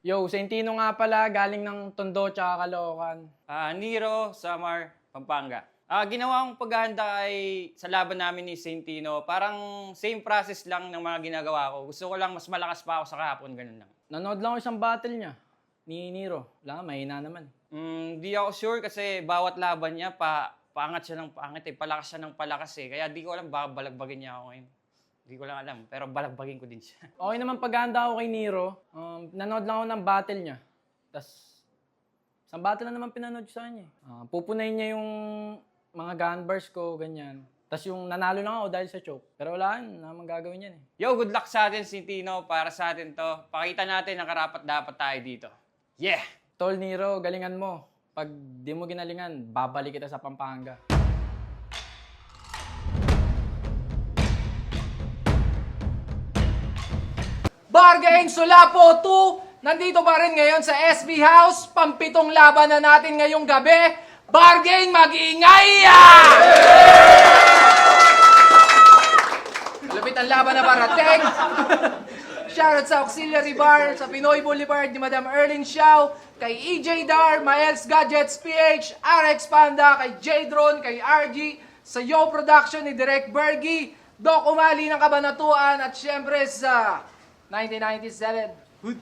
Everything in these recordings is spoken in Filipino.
Yo, Sentino nga pala, galing ng Tondo tsaka Caloocan. Niro, Samar, Pampanga. Ginawa kong paghahanda ay sa laban namin ni Sentino. Parang same process lang ng mga ginagawa ko. Gusto ko lang mas malakas pa ako sa kahapon, ganun lang. Nanood lang ako isang battle niya, ni Niro. Wala, mahina naman. Di ako sure kasi bawat laban niya, paangat siya ng paangat palakas siya ng palakas Kaya di ko alam, baka balagbagin niya ako ngayon. Di ko lang alam, pero balagbagin ko din siya. Okay naman paghahanda ako kay Niro. Nanood lang ako ng battle niya. Tapos, isang battle na naman pinanood sa kanya. Pupunayin niya yung mga gun bars ko, ganyan. Tapos yung nanalo lang ako dahil sa choke. Pero wala naman gagawin yan Yo, good luck sa atin, Sentino. Para sa atin to. Pakita natin na karapat-dapat tayo dito. Yeah! Tol Niro, galingan mo. Pag di mo ginalingan, babalik kita sa Pampanga. Bargain Sulapo 2, nandito pa rin ngayon sa SB House. Pampitong laban na natin ngayong gabi. Bargain, mag-iingay! Malapit ang laban na parating. Shoutout sa Auxiliary Bar, sa Pinoy Boulevard ni Madam Erlyn Xiao, kay EJ Dar, Miles Gadgets PH, RX Panda, kay J-Drone, kay RG, sa Yo Production ni Direk Bergie, Doc Umali ng Kabanatuan, at syempre sa 1997. Hood.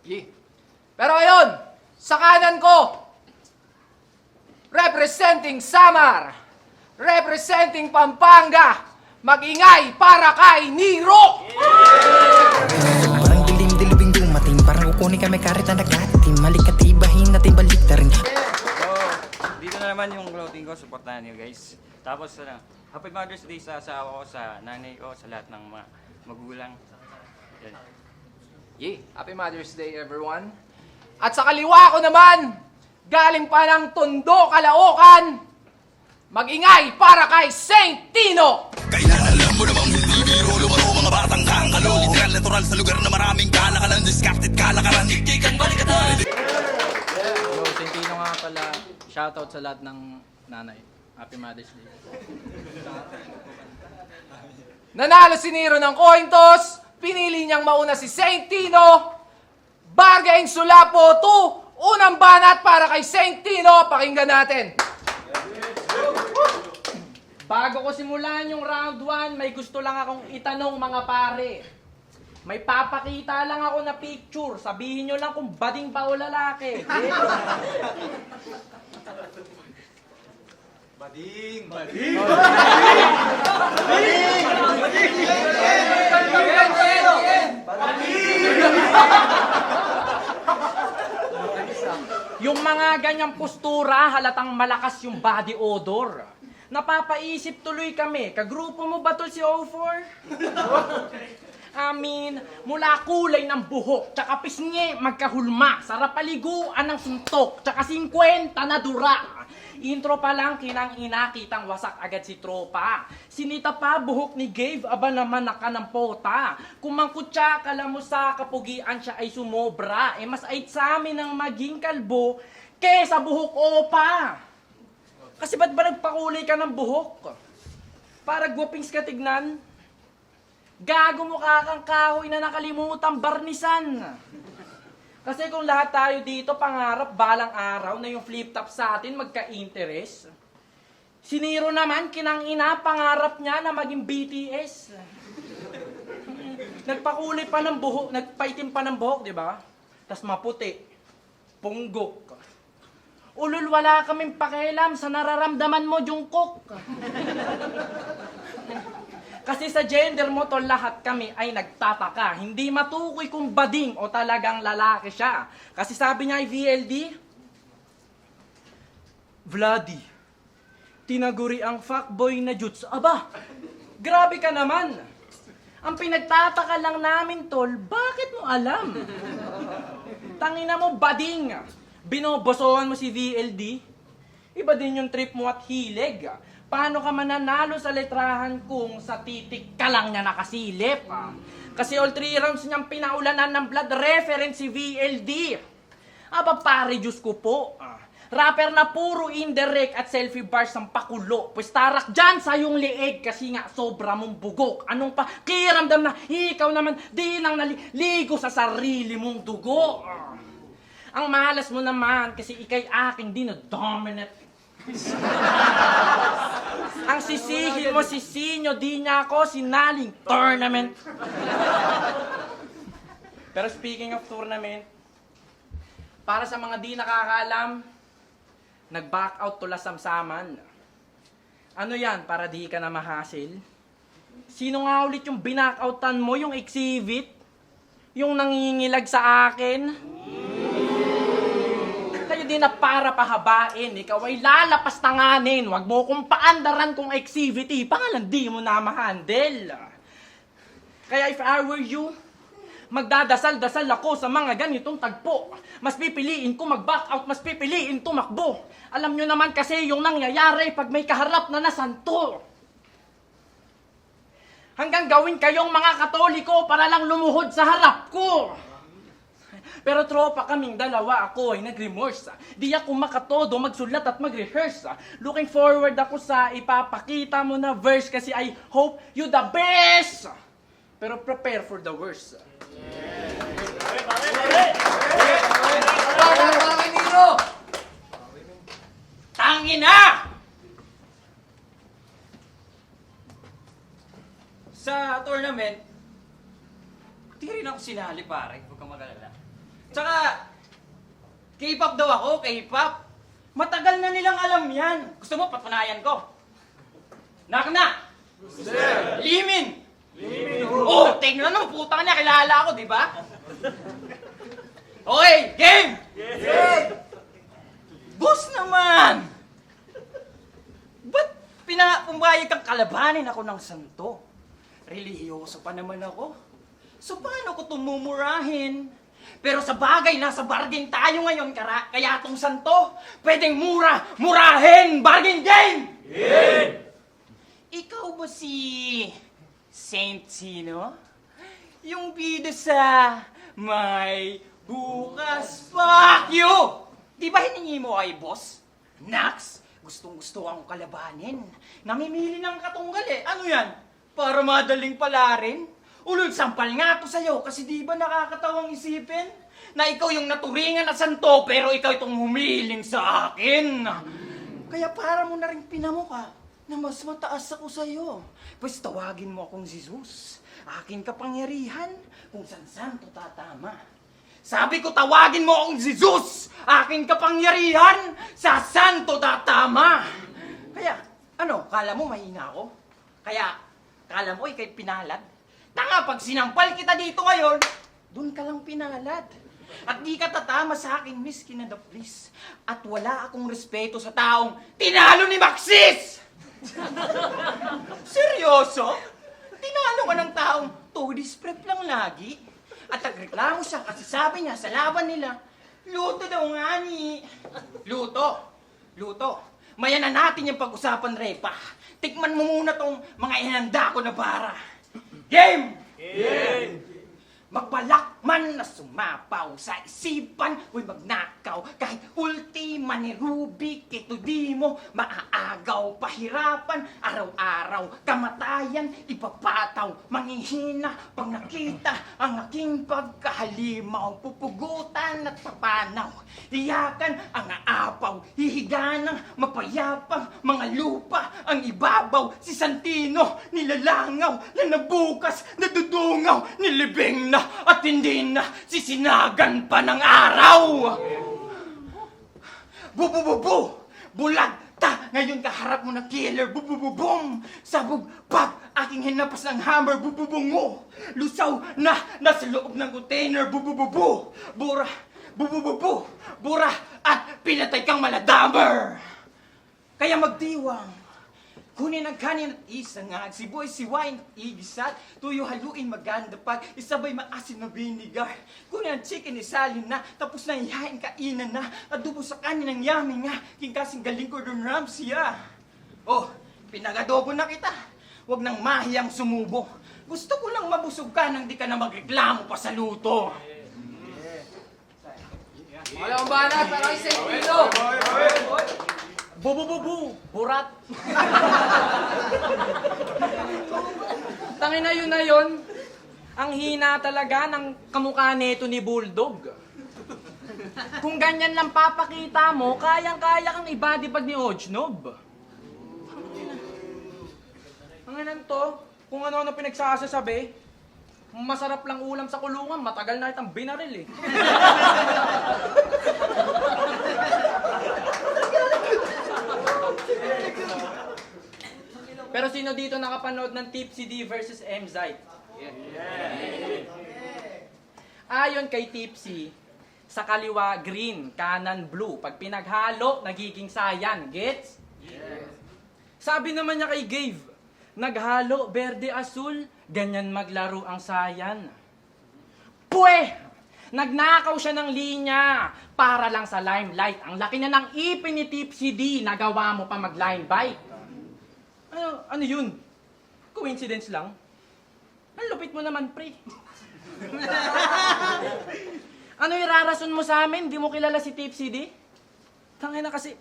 Yeah. Pero ayun, sa kanan ko, representing Samar, representing Pampanga, mag-ingay para kay Niro! Parang dilim-dilubing dumating, parang kukunin kami karit na nagkatitim, malikatibahin natin balik na rin. So, dito na naman yung clothing ko. Supportahan niyo guys. Tapos, Happy Mother's Day sa asawa ko, sa nanay ko, sa lahat ng mga magulang. Yan. Yeah, Happy Mother's Day everyone. At sa kaliwa ko naman, galing pa ng Tondo, Caloocan, mag-ingay para kay Saint Tino! Kailan alam mo namang hindi biro lumaro mga batang kangkalo literal natural sa lugar na maraming kalakalan discarded kalakaran ikikang balikatan. Yo, Sentino nga pala, shoutout sa lahat ng nanay. Happy Mother's Day. Nanalo si Niro ng coin toss, pinili niyang mauna si Saint Tino. Bargain Sulapo 2, unang banat para kay Saint Tino. Pakinggan natin. Bago ko simulan yung round 1, may gusto lang akong itanong mga pare. May papakita lang ako na picture. Sabihin nyo lang kung bading ba o lalaki. Bading! Yung mga ganyang postura, halatang malakas yung body odor. Napapaisip tuloy kami, kagrupo mo ba to si O4? Mula kulay ng buhok, tsaka pisngi, magkahulma, sarap paliguan ng suntok, tsaka 50 na dura. Intro pa lang, kinang-ina, kitang wasak agad si tropa. Sinita pa, buhok ni Gave, aba naman naka ng pota. Kung mangkutsa, kala mo sa kapugian siya ay sumobra. Mas ait sa amin ang maging kalbo, kesa buhok opa. Kasi ba't ba nagpakulay ka ng buhok? Para gwapings ka tignan? Gago mukha kang kahoy na nakalimutan barnisan. Kasi kung lahat tayo dito pangarap balang araw na yung flip-top sa atin magka-interest. Si Niro naman, kinang-ina, pangarap niya na maging BTS. Nagpakulay pa ng buhok, nagpaitim pa ng buhok, di ba? Tas maputi, punggok. Ulul, wala kaming pakialam sa nararamdaman mo, Jungkook. Kasi sa gender mo to lahat kami ay nagtataka. Hindi matukoy kung bading o talagang lalaki siya. Kasi sabi niya ay VLD, Vladi, tinaguri ang fuckboy na Juts. Aba, grabe ka naman. Ang pinagtataka lang namin, tol, bakit mo alam? Tangina mo, bading. Binobosohan mo si VLD? Iba din yung trip mo at hilig. Paano ka mananalo sa letrahan kung sa titik ka lang niya nakasilip? Kasi all 3 rounds niyang pinaulanan ng blood reference si VLD. Aba pare, Diyos ko po. Rapper na puro indirect at selfie bars ang pakulo. Pues tarak dyan sa yung liig kasi nga sobra mong bugok. Anong pa kiramdam na ikaw naman di nang naliligo sa sarili mong dugo. Ang malas mo naman kasi ikay aking dinodominate. Ang sisihin mo si Sinyo, di niya ako sinaling tournament. Pero speaking of tournament, para sa mga di nakakaalam, nag-back out tula samsaman. Ano yan, para di ka na mahasil? Sino nga ulit yung binakoutan mo, yung exhibit? Yung nangingilag sa akin? Kayo din na para pahabain, ikaw ay lalapas tanganin. Huwag mo kong paandaran kung exhibit, pangalan di mo na ma-handle. Kaya if I were you, magdadasal-dasal ako sa mga ganitong tagpo. Mas pipiliin ko mag-back out, mas pipiliin tumakbo. Alam nyo naman kasi yung nangyayari pag may kaharap na nasanto. Hanggang gawin kayong mga Katoliko para lang lumuhod sa harap ko. Pero tropa kaming dalawa, ako ay nag-remorse. Di ako makatodo, magsulat at mag-rehearse. Looking forward ako sa ipapakita mo na verse kasi I hope you the best. Pero prepare for the worst. Tangina! Sa tournament, di rin ako sinali pare, huwag kang mag-alala. Tsaka, K-pop daw ako, K-pop. Matagal na nilang alam yan. Gusto mo, patunayan ko. Nakna! Limin! Oh, tingnan mo, putang niya, kilala ako, di ba? Okay, game! Boss naman! Ba't pumayag kang kalabanin ako ng santo? Relihiyoso pa naman ako. So paano ko tumumurahin? Pero sa bagay, nasa bargain tayo ngayon, kaya tong santo, pwedeng murahin! Bargain game! Ikaw ba si Saint sino? Yung bida sa may bukas. Fuck you! Di ba hiningi mo kay boss? Nax, gustong-gusto akong kalabanin. Namimili ng katunggal eh. Ano yan? Para madaling palarin? Ulul, sampal nga to sa'yo kasi di ba nakakatawang isipin? Na ikaw yung naturingan na santo pero ikaw itong humiling sa akin. Kaya para mo na rin pinamuka na mas mataas ako sa'yo. Pues tawagin mo akong Jesus. Aking kapangyarihan kung saan to tatama. Sabi ko tawagin mo akong Jesus. Aking kapangyarihan sa santo tatama. Kaya, ano, kala mo mahina ako? Kaya, kala mo ikay pinalad? Tanga, pag sinampal kita dito ngayon, doon ka lang pinalad. At di ka tatama sa aking miskin na the please. At wala akong respeto sa taong tinalo ni Maxis! Seryoso? Tinalo ka ng taong tourist prep lang lagi? At nagreklamo siya kasi sabi niya sa laban nila, luto daw nga ni... Luto. Maya na natin yung pag-usapan, Repa. Tikman mo muna tong mga inanda ko na bara. Game! Magbalak man na sumapaw sa isipan, uy magnakaw, kahit ultima ni Rubik, ito di mo maaagaw, pahirapan, araw-araw, kamatayan, ipapataw, manghihina, pag nakita ang aking pagkahalimaw, pupugutan at papanaw, iyakan ang aapaw, hihiga ng mapayapang mga lupa, ang ibabaw, si Santino, nilalangaw, na nabukas, nadudungaw, nilibing na, at hindi na sisinagan pa ng araw. Bubububu! Bulagta! Ngayon kaharap mo na killer! Bubububum! Sabog! Pag! Aking hinapas ng hammer! Bububungo! Lusaw na! Nasa loob ng container! Bubububu! Bura! Bubububu! Bura! At pinatay kang maladamer! Kaya magdiwang! Kunin ang kanin at isangag, siboy, siwain at igisat, tuyo haluin maganda pag isabay maasin na binigar. Kunin ang chicken isalin na, tapos na ihain kainan na, adobo sa kanin ng yummy nga, king kasing galing Gordon Ramsay ah. Oh, pinagadobo na kita, huwag nang mahiyang sumubo. Gusto ko lang mabusog ka nang di ka na magreklamo pa sa luto. Walang banat para kay St. Pino. Bu, burat. Tangina yun na yun. Ang hina talaga ng kamukha nito ni Bulldog. Kung ganyan lang papakita mo, kayang-kaya kang ibadibag ni Ojnob. Ang inan to, kung ano-ano pinagsasasabi, masarap lang ulam sa kulungan, matagal na itang binaril eh. Pero sino dito nakapanood ng Tipsy D versus M-Zite? Ayon kay Tipsy, sa kaliwa green, kanan blue. Pag pinaghalo, nagiging sayan. Gets? Sabi naman niya kay Gave, naghalo, berde, asul, ganyan maglaro ang sayan. Pwe! Nagnakaw siya ng linya para lang sa limelight. Ang laki na ng ipin ni Tipsy D, nagawa mo pa mag-line bike. Ano yun? Coincidence lang? Ang lupit mo naman, pre. Ano irarason mo sa amin? Di mo kilala si Tipsy D? Tangina kasi,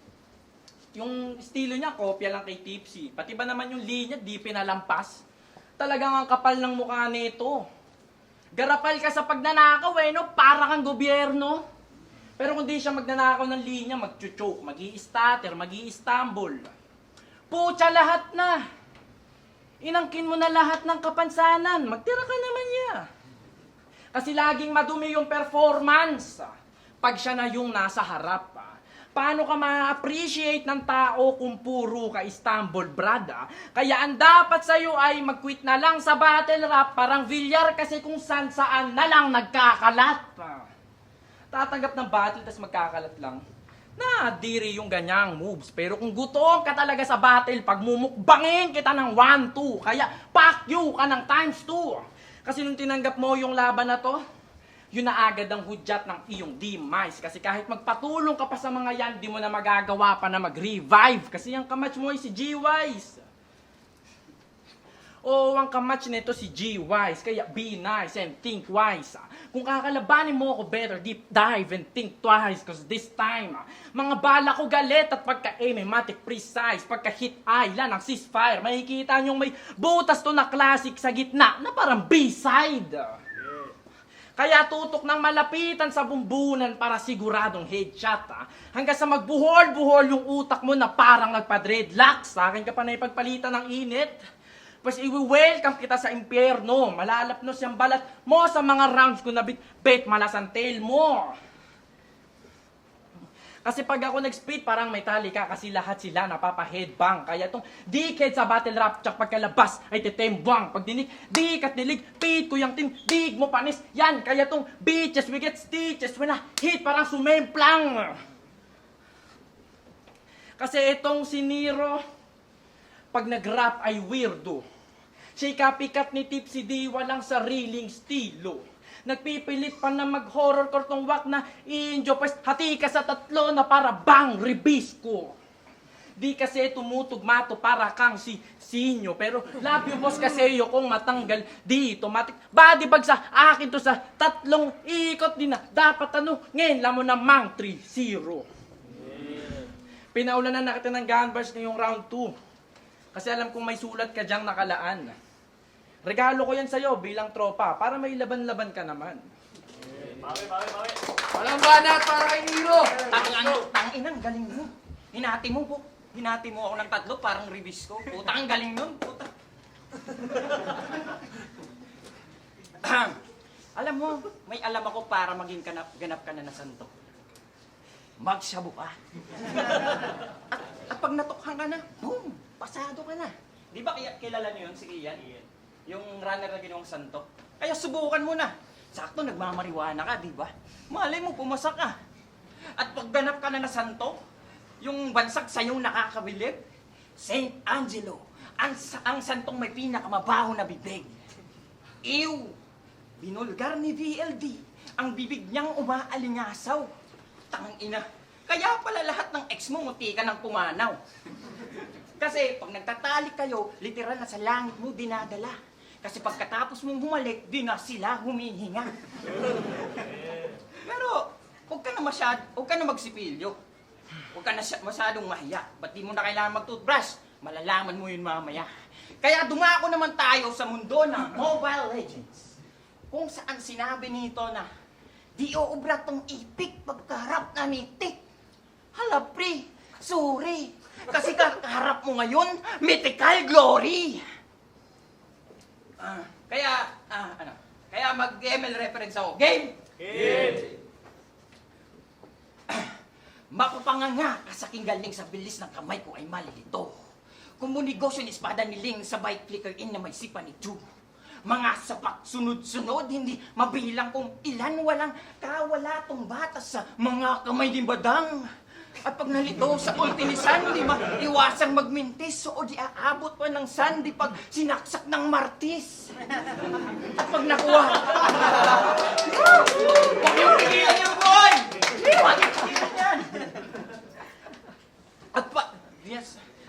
yung estilo niya, kopya lang kay Tipsy. Pati ba naman yung linya, di pinalampas? Talagang ang kapal ng mukha nito. Garapal ka sa pagnanakaw eh, no? Para kang gobyerno. Pero kung di siya magnanakaw ng linya, mag-choke, mag-i-stutter, mag-i-stumble. Pucha lahat na. Inangkin mo na lahat ng kapansanan. Magtira ka naman niya. Kasi laging madumi yung performance. Pag siya na yung nasa harap. Paano ka ma-appreciate ng tao kung puro ka Istanbul, brad? Kaya ang dapat sa'yo ay mag-quit na lang sa battle rap. Parang Villar kasi kung saan na lang nagkakalat. Tatanggap ng battle tas magkakalat lang. Nadiri yung ganyang moves. Pero kung gutom ka talaga sa battle, pag mumukbangin kita ng 1-2. Kaya fuck you ka ng times 2. Kasi nung tinanggap mo yung laban na to, yun na agad ang hudyat ng iyong demise. Kasi kahit magpatulong ka pa sa mga yan, di mo na magagawa pa na mag-revive. Kasi yung kamatch mo ay si G-Wise. Oo, ang kamatch nito si G-Wise. Kaya be nice and think wise. Kung kakalabanin mo ako, better deep dive and think twice. Cause this time, mga bala ko galit at pagka-aimematic precise. Pagka-hit island ang ceasefire. Makikita niyong may butas to na classic sa gitna na parang B-side. Kaya tutok ng malapitan sa bumbunan para siguradong headshot. Hanggang sa magbuhol-buhol yung utak mo na parang nagpa-dreadlocks. Sa akin ka pa na ipagpalitan ng init. Pues i-welcome kita sa impyerno. Malalapnos yung balat mo sa mga rounds ko na bet malas ang tail mo. Kasi pag ako nag-speed, parang Metallica kasi lahat sila napapa-headbang. Kaya tong dickhead sa battle rap, tsak pagkalabas ay tetembang. Pag dinig, dik at nilig, pit ko yung team, dig mo panis. Yan, kaya tong bitches, we get stitches. When I hit, parang sumemplang. Kasi itong si Nero, pag nag-rap ay weirdo. Siya'y copycat ni Tipsy D, walang sariling estilo. Nagpipilit pa na mag-horror cartoon wak na i-enjoy pa hati ka sa tatlo na para bang ribisco. Di kasi tumutugma to para kang si Sinyo. Pero love you boss kasi kung matanggal dito matik. Body bag sa akin to sa tatlong ikot din na dapat ngayon lang mo namang 3-0. Pinaulan na nakita ng gunbars ngayong round 2. Kasi alam kong may sulat ka dyang nakalaan. Regalo ko yan sa'yo bilang tropa para may laban-laban ka naman. Walang banat para kay Nero. Tanginang galing mo. Hinati mo po. Hinati mo ako ng tatlo, parang ribisco. Putang, ang galing nun. Puta. Alam mo, may alam ako para maging ganap ka na santo. Magsabu ka. At pag natukhan ka na, boom, pasado ka na. Di ba kilala niyo yun, si Ian? Yung runner na ginawang santo. Kaya subukan mo na. Sakto, nagmamariwana ka, di ba? Malay mo, pumasa ka. At pag ganap ka na santo, yung bansag sa'yong nakakabilib, Saint Angelo, ang santong may pinakamabaho na bibig. Ew! Binulgar ni VLD, ang bibig niyang umaalingasaw. Tangang ina. Kaya pala lahat ng ex mo muti ka ng pumanaw. Kasi pag nagtatalik kayo, literal na sa langit mo dinadala. Kasi pagkatapos mong humalik, di na sila humihinga. Pero huwag ka na magsipilyo. Huwag ka na masyadong mahiya. Ba't di mo na kailangan mag-toothbrush? Malalaman mo yun mamaya. Kaya dumako naman tayo sa mundo ng Mobile Legends. Kung saan sinabi nito na, di uubra tong ipik pagkaharap na nitik. Hala pre, sorry. Kasi kakaharap mo ngayon, mythical glory. Kaya mag-ML reference ako. Game! Mapapanganga kasaking galing sa bilis ng kamay ko ay malilito. Kumunegosyo ni espada ni Ling sabay flicker in na may sipa ni Chu. Mga sapak sunod-sunod, hindi mabilang kung ilan walang kawala tong batas sa mga kamay ni Badang. At pag nalito sa ultinisan, di maiwasang magmintis o di aabot pa ng sandi pag sinaksak ng martis. At pag nakuha... Huwag yung pigilan niyo, boy! Huwag yung pigilan yan!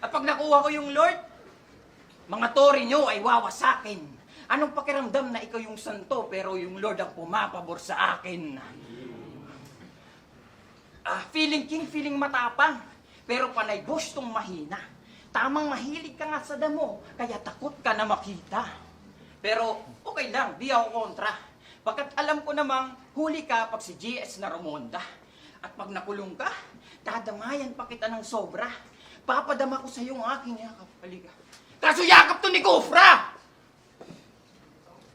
At pag nakuha ko yung Lord, mga tori nyo ay wawasakin. Anong pakiramdam na ikaw yung santo pero yung Lord ang pumapabor sa akin? Feeling king, feeling matapang. Pero panay boss tong mahina. Tamang mahilig ka nga sa damo, kaya takot ka na makita. Pero okay lang, di ako kontra. Pagkat alam ko namang huli ka pag si GS na Ramonda. At pag nakulong ka, dadamayan pa kita ng sobra. Papadama ko sa iyo ang aking yakap. Halika. Kaso yakap to ni Kufra!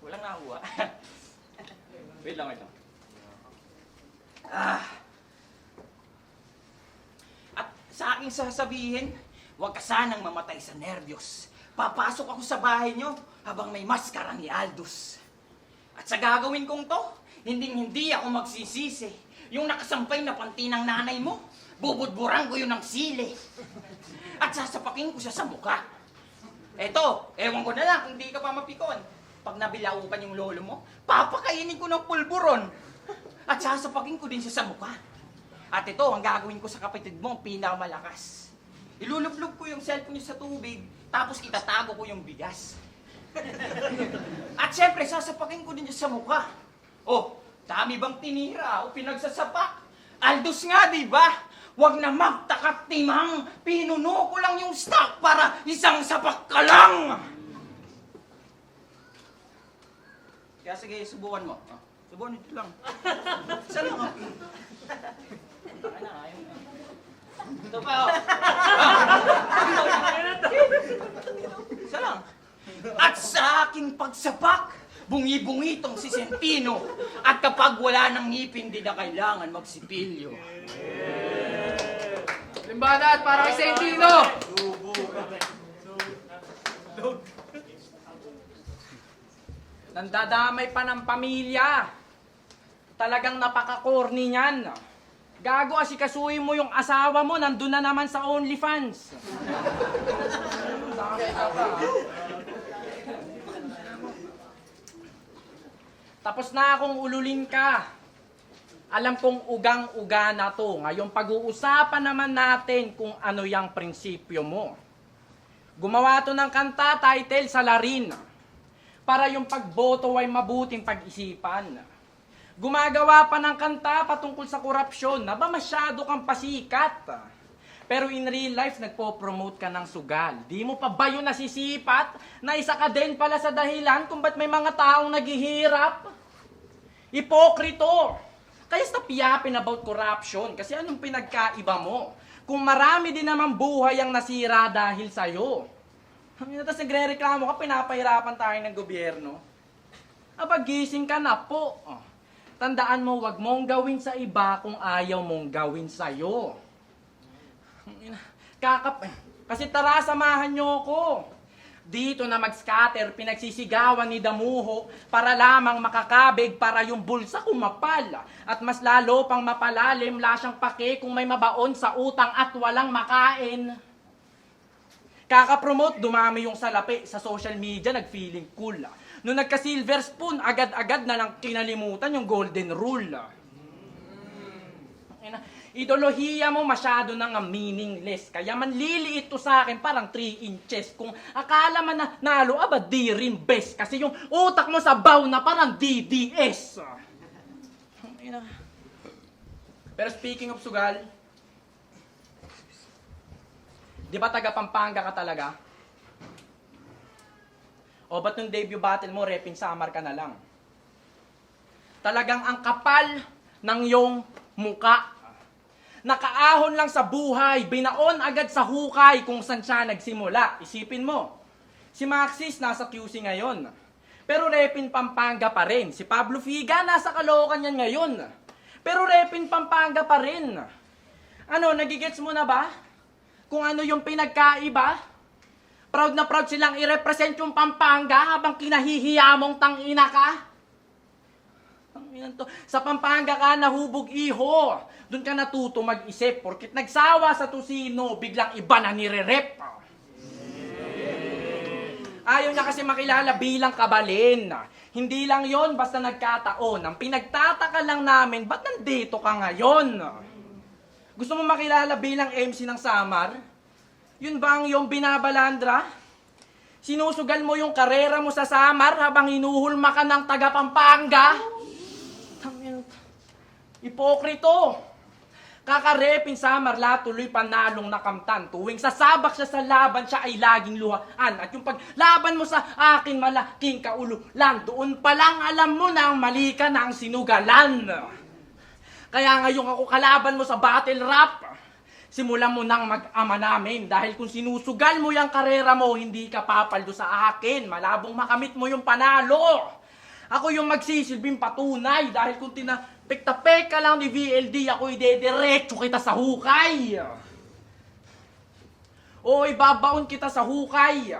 Walang nakuha. Wait lang. At sa aking sasabihin, huwag ka sanang mamatay sa nervyos. Papasok ako sa bahay nyo habang may maskara ni Aldous. At sa gagawin kong to, hindi ako magsisisi. Yung nakasampay na panty ng nanay mo, bubudburan ko yun ng sili. At sasapakin ko siya sa mukha. Eto, ewan ko na lang kung di ka pa mapikon. Pag nabilaukan yung lolo mo, papakainin ko ng pulburon. At sasapakin ko din siya sa mukha. At ito, ang gagawin ko sa kapatid mo, ang pinakamalakas. Ilulublog ko yung cellphone niya sa tubig, tapos itatago ko yung bigas. At syempre, sasapakin ko din siya sa mukha. Oh, dami bang tinira o pinagsasapak? Aldous nga, di ba? Huwag na magtakat timang, pinuno ko lang yung stock para isang sapak ka lang! Kaya sige, subukan mo. Subukan ito lang. Isa lang, Ito pa, Isa lang. At sa aking pagsapak, bungi-bungi tong si Sentino. At kapag wala ng ngipin, di na kailangan magsipilyo. Limbana at para kay Sentino! Nandadamay pa ng pamilya. Talagang napaka-corny niyan. Gago, asikasuhin mo yung asawa mo, nandun na naman sa OnlyFans. Tapos na akong ululin ka. Alam kong ugang-uga na to. Ngayon pag-uusapan naman natin kung ano yung prinsipyo mo. Gumawa to ng kanta, title, Salarin. Para yung pagboto ay mabuting pag-isipan. Gumagawa pa ng kanta patungkol sa korupsyon. Naba masyado kang pasikat. Pero in real life, nagpo-promote ka ng sugal. Di mo pa ba yun nasisipat na isa ka din pala sa dahilan kung ba't may mga taong naghihirap? Ipokrito! Kaya stop yapin about corruption. Kasi anong pinagkaiba mo? Kung marami din naman buhay ang nasira dahil sa'yo. Tapos nagre-reklamo ka, pinapahirapan tayo ng gobyerno. Gising ka na po. Tandaan mo, wag mong gawin sa iba kung ayaw mong gawin sa'yo. Kasi tara, samahan nyo ko. Dito na mag-scatter, pinagsisigawan ni Damuho para lamang makakabig para yung bulsa kumapal. At mas lalo pang mapalalim, lasyang pake kung may mabaon sa utang at walang makain. Kakapromote, dumami yung salapi sa social media, nag-feeling cool. Nung nagka-silver spoon, agad-agad na lang kinalimutan yung golden rule. Ideolohiya mo masyado nang meaningless. Kaya man liliit to sa akin parang 3 inches. Kung akala man na nalo, di rin best. Kasi yung utak mo sa baw na parang DDS. Pero speaking of sugal, di ba taga Pampanga ka talaga? O ba't nung debut battle mo, repin Samar ka na lang? Talagang ang kapal ng iyong muka. Nakaahon lang sa buhay, binaon agad sa hukay kung saan siya nagsimula. Isipin mo, si Maxis nasa QC ngayon. Pero repin Pampanga pa rin. Si Pablo Figa nasa Caloocan yan ngayon. Pero repin Pampanga pa rin. Ano, nagigets mo na ba? Kung ano yung pinagkaiba? Proud na proud silang i-represent yung Pampanga habang kinahihiya mong tangina ka? Tanginan to. Sa Pampanga ka nahubog iho. Doon ka natuto mag-isip. Porkit nagsawa sa tusino, biglang iba na nire-rep. Ayaw na kasi makilala bilang kabalin. Hindi lang yon basta nagkataon. Ang pinagtataka lang namin, ba't nandito ka ngayon? Gusto mo makilala bilang MC ng Samar? Yun ba ang iyong binabalandra? Sinusugal mo yung karera mo sa Samar habang hinuhulma ka ng taga Pampanga? Ipokrito! Kakarepin Samar, tuloy panalong nakamtan. Tuwing sasabak siya sa laban, siya ay laging luhaan. At yung paglaban mo sa akin, malaking kaululan. Doon pa lang alam mo na ang mali ka na ang sinugalan. Kaya ngayong ako kalaban mo sa battle rap, simulan mo nang mag-ama namin. Dahil kung sinusugal mo yung karera mo, hindi ka papaldo sa akin. Malabong makamit mo yung panalo. Ako yung magsisilbing patunay. Dahil kung tinapik-tapik ka lang ni VLD, ako idediretso kita sa hukay. O ibabaon kita sa hukay.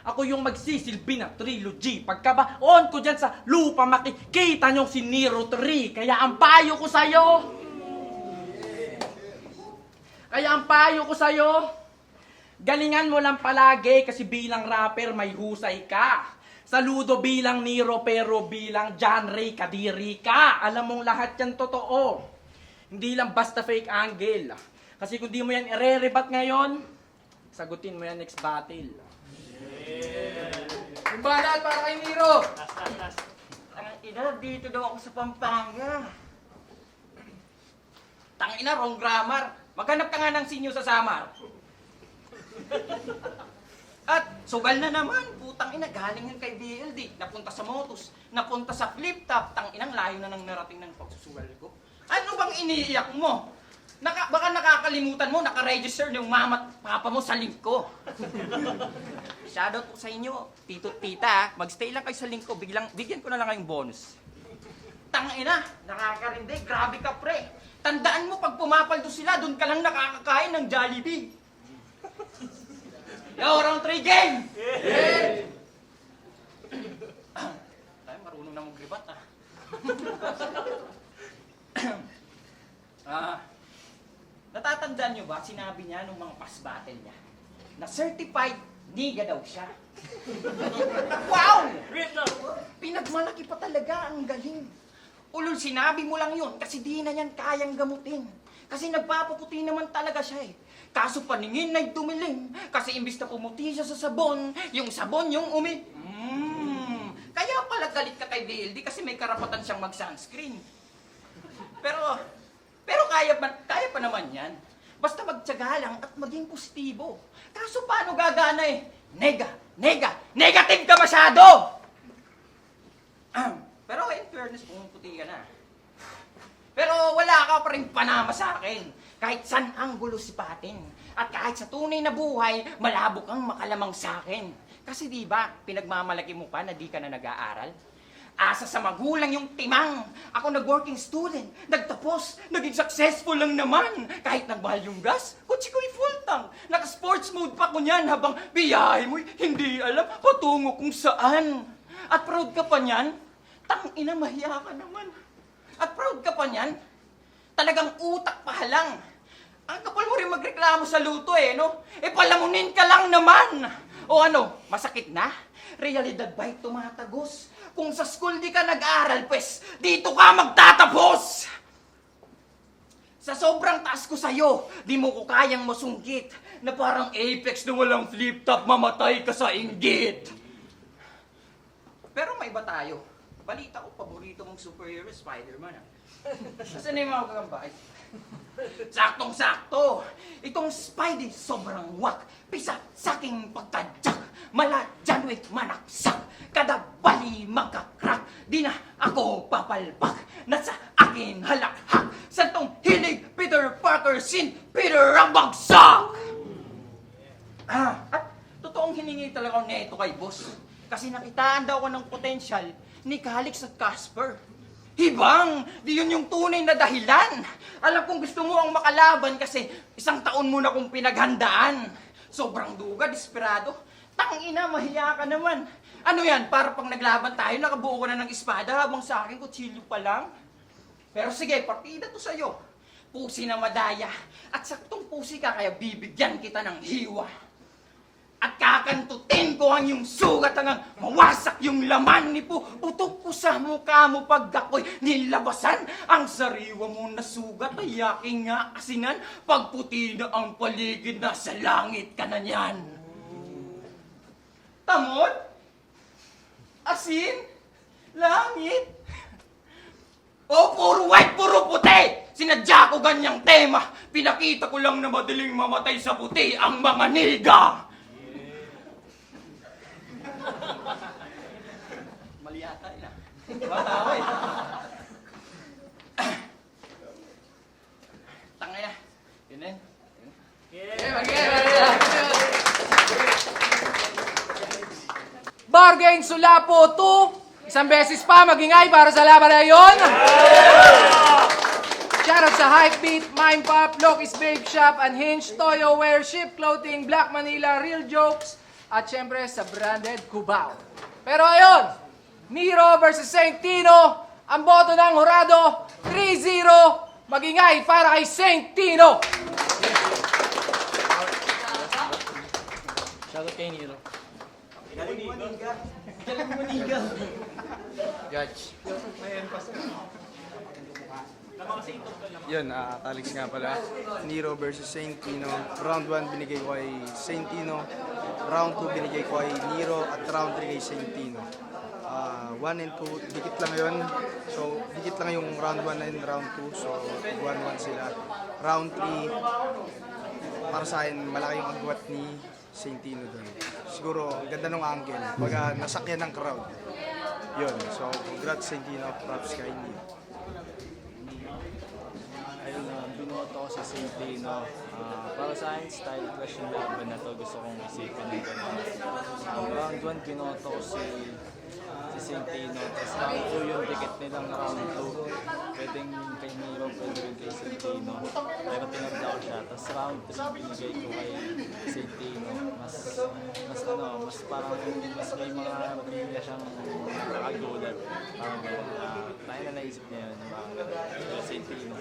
Ako yung magsisilbi na trilogy. Pagkabaon ko dyan sa lupa, makikita nyo si Nero 3. Kaya ang payo ko sa'yo, galingan mo lang palagi kasi bilang rapper may husay ka. Saludo bilang Nero pero bilang John Ray kadiri ka. Alam mong lahat yan totoo. Hindi lang basta fake angle. Kasi kung di mo yan ire-rebat ngayon, sagutin mo yan next battle. Yung banat para kay Nero. Tangina, dito daw ako sa Pampanga. Tangina, wrong grammar. Maghanap ka nga ng sinyo sa Samar. At sugal na naman, putang ina, galing yan kay BLD. Napunta sa Motus, napunta sa Flip Top. Tanginang layo na nang narating ng pagsusugal ko. Ano bang iniiyak mo? Baka nakakalimutan mo, nakaregister yung mama at papa mo sa link ko. Shoutout po sa inyo, tito at tita. Magstay lang kayo sa link ko, bigyan ko na lang kayong bonus. Tangina, nakakarindig, grabe ka pre. Tandaan mo, pag pumapaldo sila, doon ka lang nakakakain ng Jollibee. Yo, round 3 game! Ay, marunong na mag-ribat natatandaan nyo ba, sinabi niya nung mga past battle niya, na certified niga daw siya. Wow! Pinagmalaki pa talaga, ang galing. Ulul, sinabi mo lang yun kasi di na yan kayang gamutin. Kasi nagpapaputi naman talaga siya eh. Kaso paningin ay dumilim. Kasi imbis na pumuti siya sa sabon, yung sabon yung Kaya pala galit ka kay BLD kasi may karapatan siyang mag-sunscreen. Pero kaya pa naman yan. Basta magtiyaga lang at maging positibo. Kaso paano gagana eh? Negative ka masyado! Pero in fairness, pumuputi ka na. Pero wala ka pa rin panama sa akin. Kahit saan anggulo sipatin. At kahit sa tunay na buhay, malabo kang makalamang sa akin. Kasi di ba, pinagmamalaki mo pa na di ka na nag-aaral? Asa sa magulang yung timang. Ako nag-working student, nagtapos, naging successful lang naman. Kahit nagmahal yung gas, kutsi ko'y full tank. Naka-sports mode pa ko niyan habang biyahe mo'y hindi alam patungo kung saan. At proud ka pa niyan? Tangina, mahiya ka naman. At proud ka pa niyan? Talagang utak pa lang. Ang kapal mo rin magreklamo sa luto eh, no? Eh palamunin ka lang naman. O ano, masakit na? Realidad ba'y tumatagos? Kung sa school di ka nag-aral, pues dito ka magtatapos! Sa sobrang taas ko sa'yo, di mo ko kayang masunggit na parang Apex na walang flip top, mamatay ka sa inggit. Pero may iba tayo. balita ko, paborito mong superhero, Spider-Man ah. Saan na yung mga kakambay? Saktong-sakto! Itong Spidey sobrang wak. Pisa sa aking pagtadyak. Mala Janwit manaksak. Kada bali magkakrak. Di na ako papalpak. Nasa akin halakhak. Santong hilig Peter Parker sin Peter ang bagsak! At totoong hiningi talaga ako neto kay boss. Kasi nakitaan daw ko ng potensyal ni Calix at Casper. Hibang! Di yun yung tunay na dahilan. Alam kong gusto mo ang makalaban kasi isang taon mo na kong pinaghandaan. Sobrang duga, desperado. Tangina, mahiya ka naman. Ano yan, para pag naglaban tayo, nakabuo ka na ng espada habang sa akin kutsilyo pa lang? Pero sige, partida to sa'yo. Pusi na madaya. At saktong pusi ka, kaya bibigyan kita ng hiwa. At kakantutin ko ang iyong sugat hanggang mawasak yung laman ni po. Putok ko sa mukha mo pag ako'y nilabasan. Ang sariwa mo na sugat ay aking nga asinan. Pag puti na ang paligid, nasa langit ka na niyan. Tamot? Asin? Langit? O puro white, puro puti! Sinadya ko ganyang tema. Pinakita ko lang na madaling mamatay sa puti ang mga niga. Mali yata yun ah. Matawa eh. Tanga na. Yun na yun. Bargain Sulapo 2. Isang beses pa magingay para sa laban na yun. Shoutout sa Hypebeat, Mime Pop, Loki's Babe Shop, Unhinged, Toyo Wear, Ship Clothing, Black Manila, Real Jokes, at syempre sa branded Cubao. Pero ayun, Nero versus Saint Tino, ang boto ng Horado, 3-0, magingay para kay Saint Tino. Shoutout kay Nero. Judge. Yun, Calix nga pala. Nero versus Saint Tino. Round 1 binigay ko kay Saint Tino. Round 2 binigay ko kay Nero. At round 3 kay Saint Tino. 1 and 2, dikit lang yun. So, dikit lang yung round 1 and round 2. So, 1-1 sila. Round 3, para sa akin, malaki yung agwat ni Saint Tino doon. Siguro, ganda ng angle. Baga, nasakyan ng crowd. Yun. So, congrats Saint Tino. Props kay Nero. Ayun, binoto ko si Saint Tino. Para sa akin, style clash yung laban na to. Gusto kong isipin ng gano'n. Round 1, binoto ko si Saint Tino. Tapos round 2 yung dikit nilang round 2. Pwedeng kay Nero, pwede rin kay Saint Tino. Pero tinagda ko siya. Tapos round 3, binigay ko kay Saint Tino. Mas parang mas may mga bigla siyang nakagulat. Parang gano'n. Tayo na naisip niya yun. Saint Tino.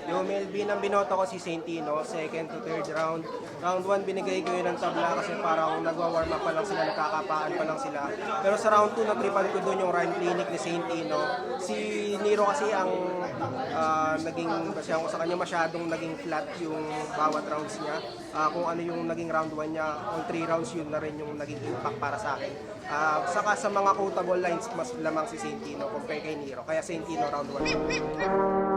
Yung Melvin, ang binoto ko si Saint Tino, second to third round. Round 1, binigay ko yun ng tabla kasi parang nagwa-warm up pa lang sila, nakakapaan pa lang sila. Pero sa round 2, natripan ko doon yung rhyme clinic ni Saint Tino. Si Nero kasi ang naging, kasi ako sa kanya masyadong naging flat yung bawat rounds niya. Kung ano yung naging round 1 niya, on 3 rounds yun na rin yung naging impact para sa akin. Saka sa mga quotable lines, mas lamang si Saint Tino compare kay Nero. Kaya Saint Tino round 1.